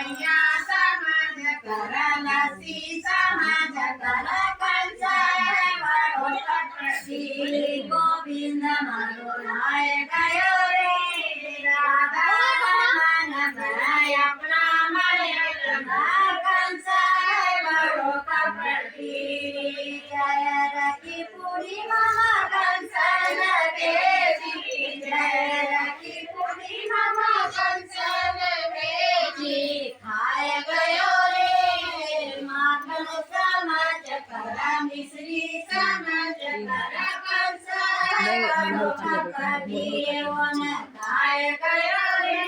કનૈયા સમાજ કરલા સી સમાજ કર કંસાય વાળો કપટી ગોવિંદ મારો લાય ગયો રે રાધા મન ભરાય આપણા મળ્યા કંસાય વાળો કપટી જય રખી પૂરી મામા કંસન બેજી જય રખી પૂરી મામા કંસન બેજી ખાય ગયો રે માખણ સમાજ કરા મિશ્રી સમાજ કરા કંસાય વાળો કપટી ઓન ખાય ગયો રે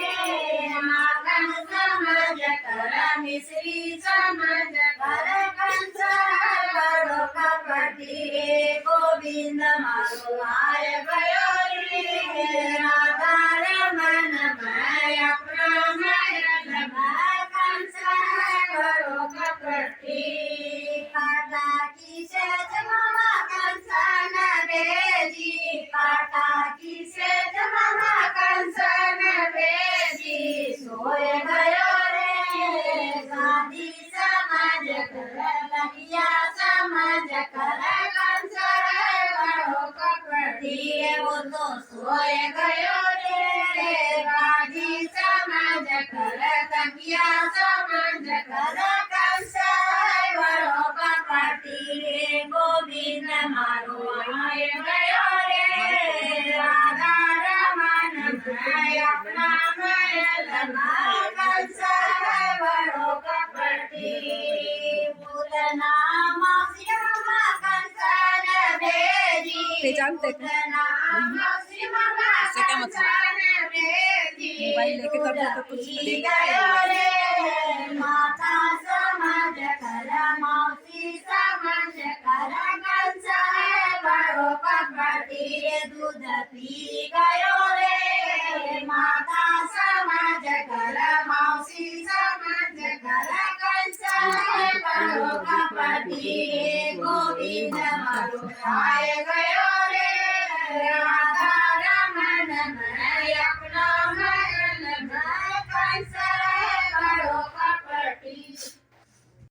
માખણ સમાજ કરા મિશ્રી સમાજ કરા કંસાય વાળો કપટી ગોવિંદ મારો આય ગયો રે રાધા રમન માયા પ્રમાણ કંસાય વાળો કપટી કાટા કી સેજ મામા કંસન બેજી કાટા કી સેજ મામા કંસન બેજી સોય ગયો રે ગાદી સમાજ કર લગિયા સમાજ કર કંસાય વાળો કપટી એવો તો સોય ગયો રે ગાદી સમાજ કર લગિયા સમાજ કર કંસાય વાળો કપટી ગોવિંદ મારો આય ગયો રે રાધા રમન માયા આપણા મળ્યા કંસાય વાળો કપટી ભૂલના માસી મામા કંસન બેજી તે जानते ભૂલના માસી મામા इससे क्या मतलब? કંસન બેજી मोबाइल लेके करते तो कुछ ભૂલી देगा ગયો રે માતા સમાજ કર માસી સમાજ કર કંસાય વાળો કપટી દૂધ પી ગયો રે માતા સમાજ કર માસી સમાજ કર કંસાય વાળો કપટી ગોવિંદ મારો આય ગયો રે રાધા રમન માયા આપણા